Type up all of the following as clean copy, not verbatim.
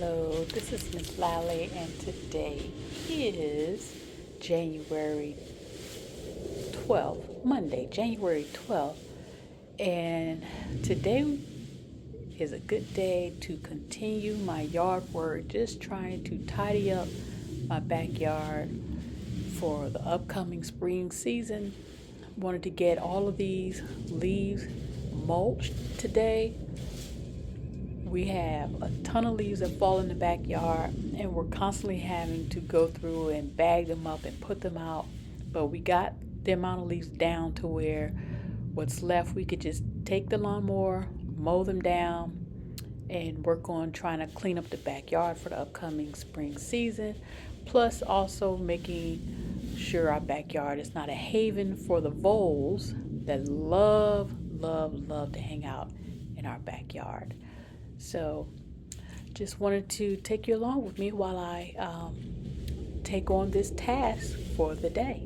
Hello, this is Miss Lally, and today is January 12th, Monday, January 12th. And today is a good day to continue my yard work, just trying to tidy up my backyard for the upcoming spring season. Wanted to get all of these leaves mulched today. We have a ton of leaves that fall in the backyard, and we're constantly having to go through and bag them up and put them out. But we got the amount of leaves down to where what's left, we could just take the lawnmower, mow them down, and work on trying to clean up the backyard for the upcoming spring season. Plus, also making sure our backyard is not a haven for the voles that love to hang out in our backyard. So, just wanted to take you along with me while I take on this task for the day.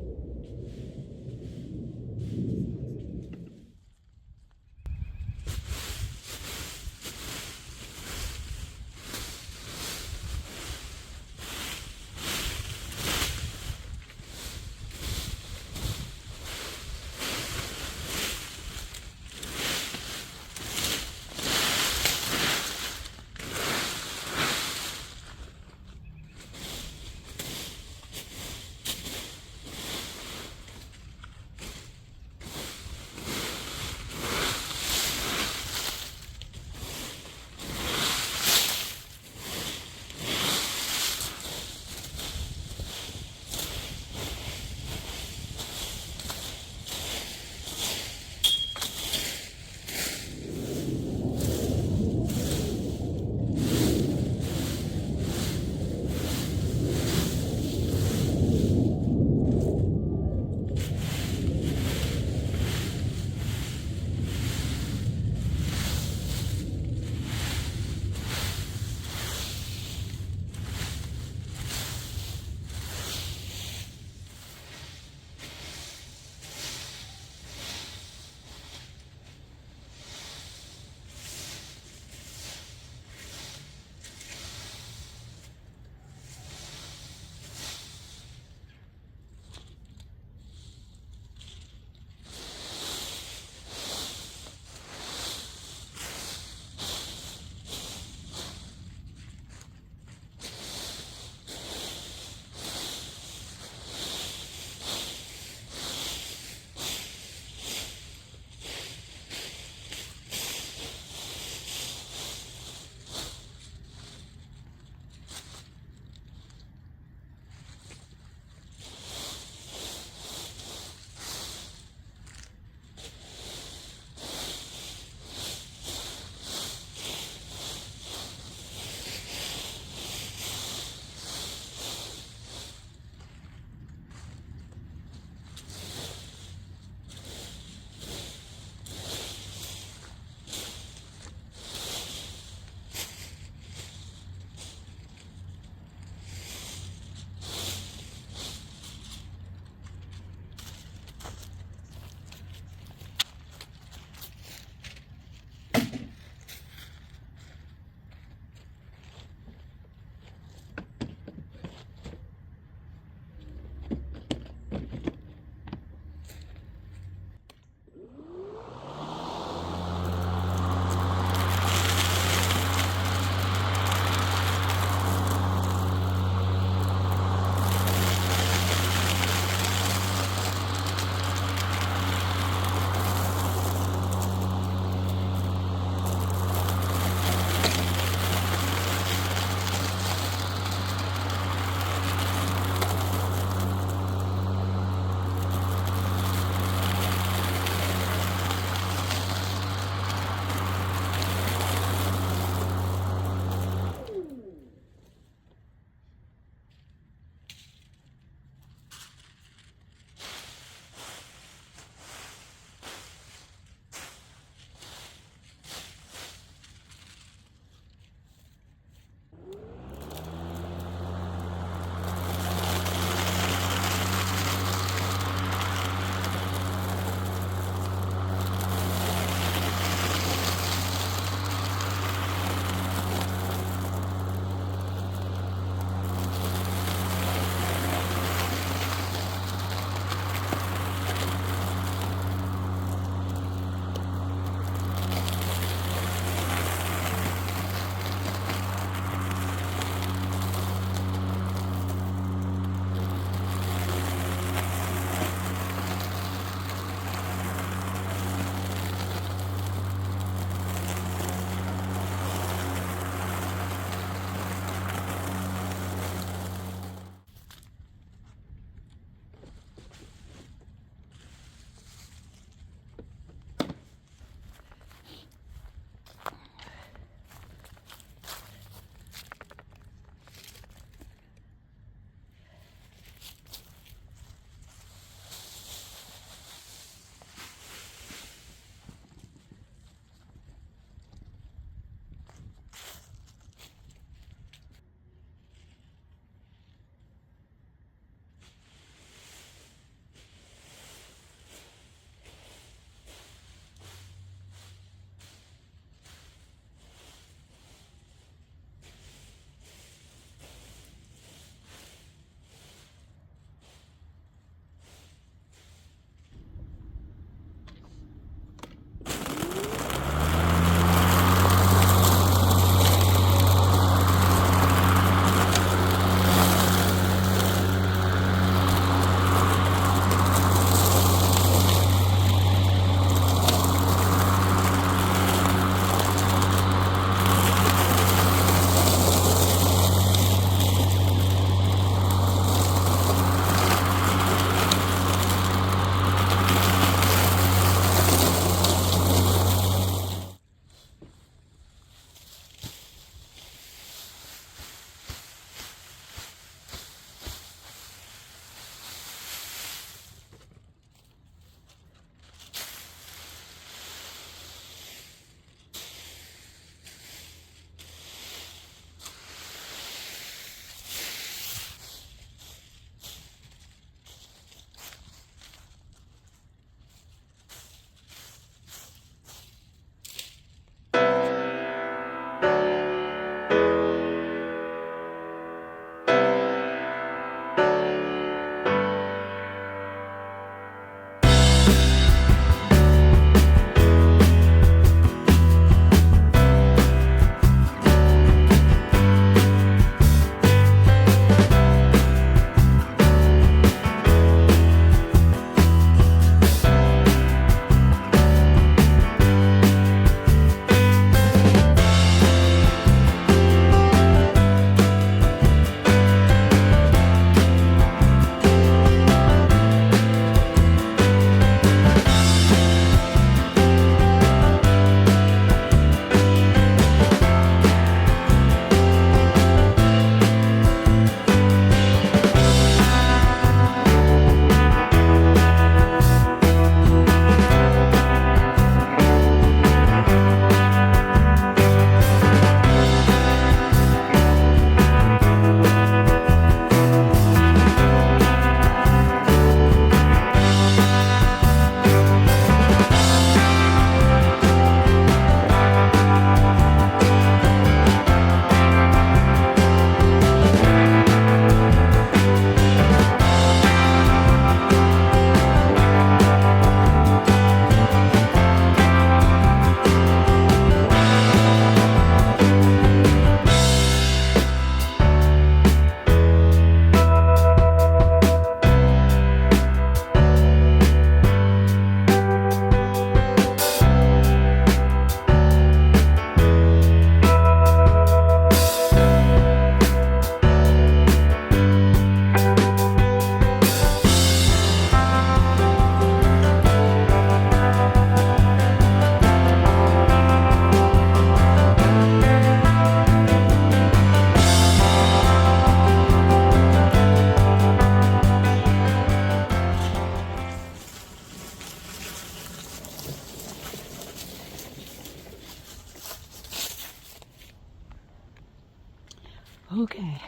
Okay.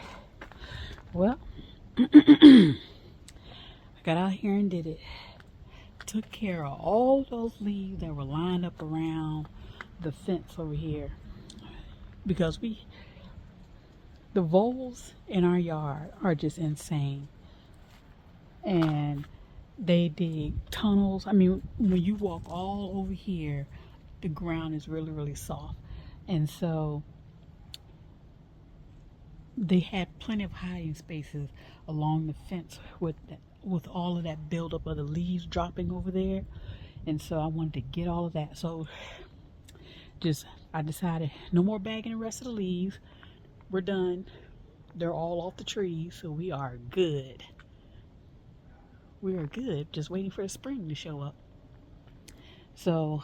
Well, I got out here and did it. Took care of all those leaves that were lined up around the fence over here. Because the voles in our yard are just insane. And they dig tunnels. I mean, when you walk all over here, the ground is really, really soft. And so they had plenty of hiding spaces along the fence with all of that buildup of the leaves dropping over there. And so I wanted to get all of that. So I decided no more bagging the rest of the leaves. We're done. They're all off the trees, so we are good. We are good, just waiting for the spring to show up. So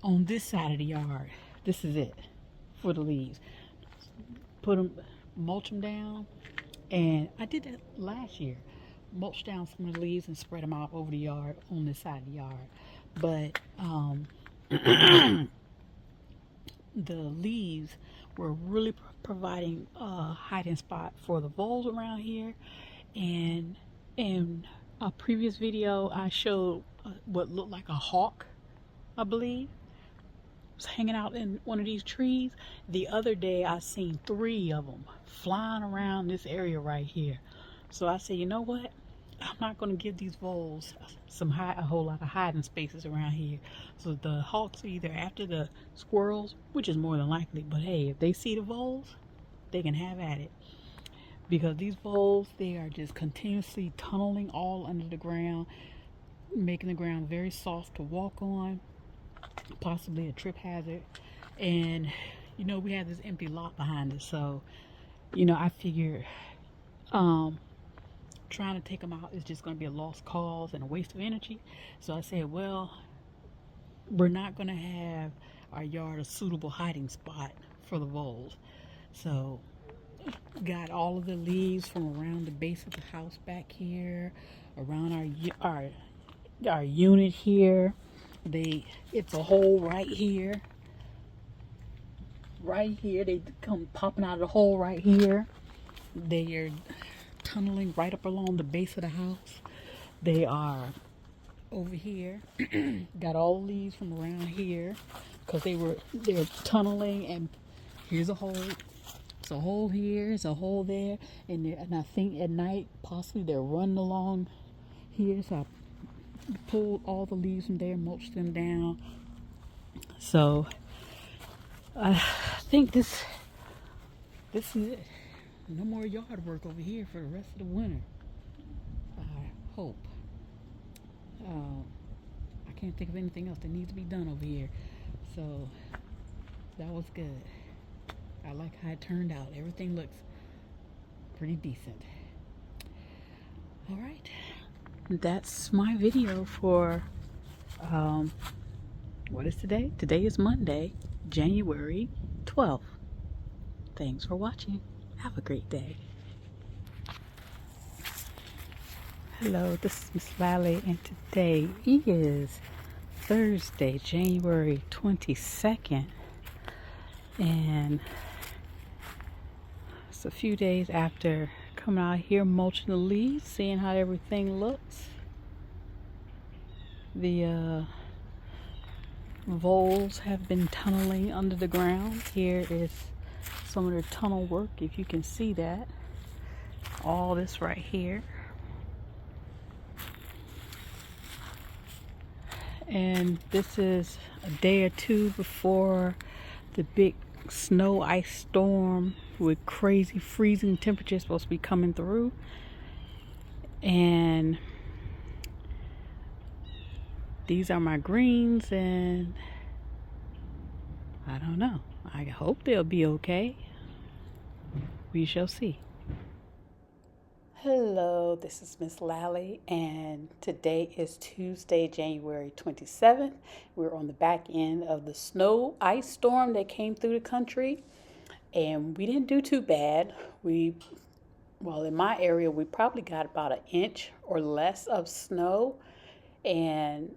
on this side of the yard, this is it for the leaves. Mulch them down, and I did that last year. Mulch down some of the leaves and spread them out over the yard on this side of the yard. But the leaves were really providing a hiding spot for the voles around here. And in a previous video, I showed what looked like a hawk, I believe, was hanging out in one of these trees. The other day, I seen 3 of them flying around this area right here. So I said, you know what? I'm not going to give these voles a whole lot of hiding spaces around here. So the hawks are either after the squirrels, which is more than likely, but hey, if they see the voles, they can have at it. Because these voles, they are just continuously tunneling all under the ground, making the ground very soft to walk on, possibly a trip hazard. And you know, we have this empty lot behind us, so you know, I figured trying to take them out is just going to be a lost cause and a waste of energy. So I said, well, we're not going to have our yard a suitable hiding spot for the voles. So got all of the leaves from around the base of the house back here, around our unit here. It's a hole right here. Right here, they come popping out of the hole right here. They are tunneling right up along the base of the house. They are over here. Got all the leaves from around here because they're tunneling. And here's a hole. It's a hole here. It's a hole there. And I think at night possibly they're running along here. So I pulled all the leaves from there, mulched them down. So I think this is it. No more yard work over here for the rest of the winter. I hope. I can't think of anything else that needs to be done over here. So that was good. I like how it turned out. Everything looks pretty decent. All right. That's my video for what is today? Today is Monday, January 12th. Thanks for watching. Have a great day. Hello, this is Miss Lally, and today is Thursday, January 22nd. And it's a few days after coming out here mulching the leaves, seeing how everything looks. The voles have been tunneling under the ground. Here is some of their tunnel work, if you can see that. All this right here. And this is a day or two before the big snow ice storm with crazy freezing temperatures supposed to be coming through. And these are my greens, and I don't know. I hope they'll be okay. We shall see. Hello, this is Miss Lally, and today is Tuesday, January 27th. We're on the back end of the snow ice storm that came through the country, and we didn't do too bad. Well, in my area, we probably got about 1 inch or less of snow, and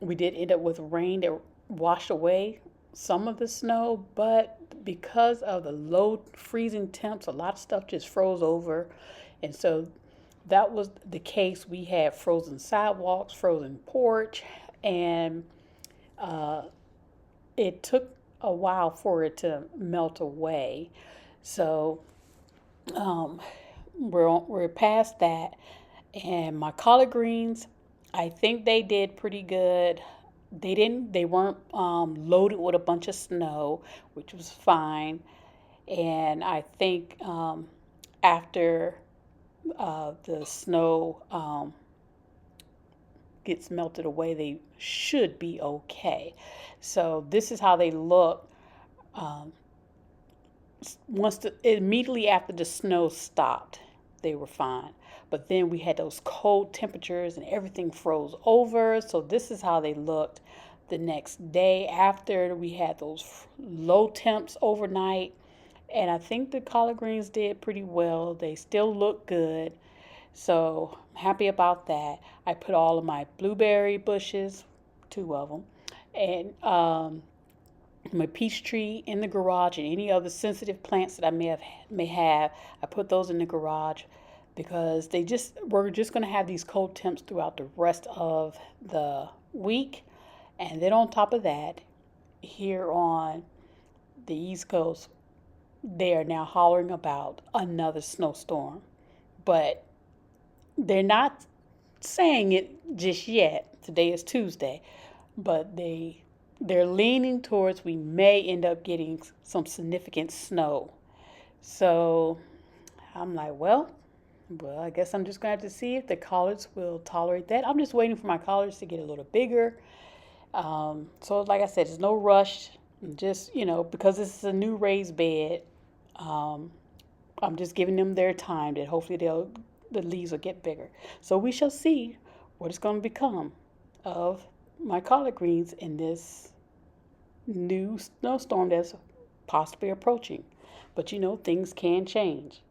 we did end up with rain that washed away some of the snow, but because of the low freezing temps, a lot of stuff just froze over. And so that was the case. We had frozen sidewalks, frozen porch, and uh, it took a while for it to melt away. So um, we're past that. And my collard greens, I think they did pretty good. They weren't loaded with a bunch of snow, which was fine. And I think after the snow gets melted away, they should be okay. So this is how they look um, immediately after the snow stopped. They were fine. But then we had those cold temperatures and everything froze over. So this is how they looked the next day after we had those low temps overnight. And I think the collard greens did pretty well. They still look good. So I'm happy about that. I put all of my blueberry bushes, 2 of them, and my peach tree in the garage, and any other sensitive plants that I may have. I put those in the garage because we're just going to have these cold temps throughout the rest of the week. And then on top of that, here on the East Coast, they are now hollering about another snowstorm. But they're not saying it just yet. Today is Tuesday, but they're leaning towards we may end up getting some significant snow. So I'm like, well, I guess I'm just going to have to see if the collards will tolerate that. I'm just waiting for my collards to get a little bigger. So like I said, there's no rush. Just, because this is a new raised bed, um, I'm just giving them their time that hopefully the leaves will get bigger. So we shall see what it's going to become of my collard greens in this new snowstorm that's possibly approaching. But things can change.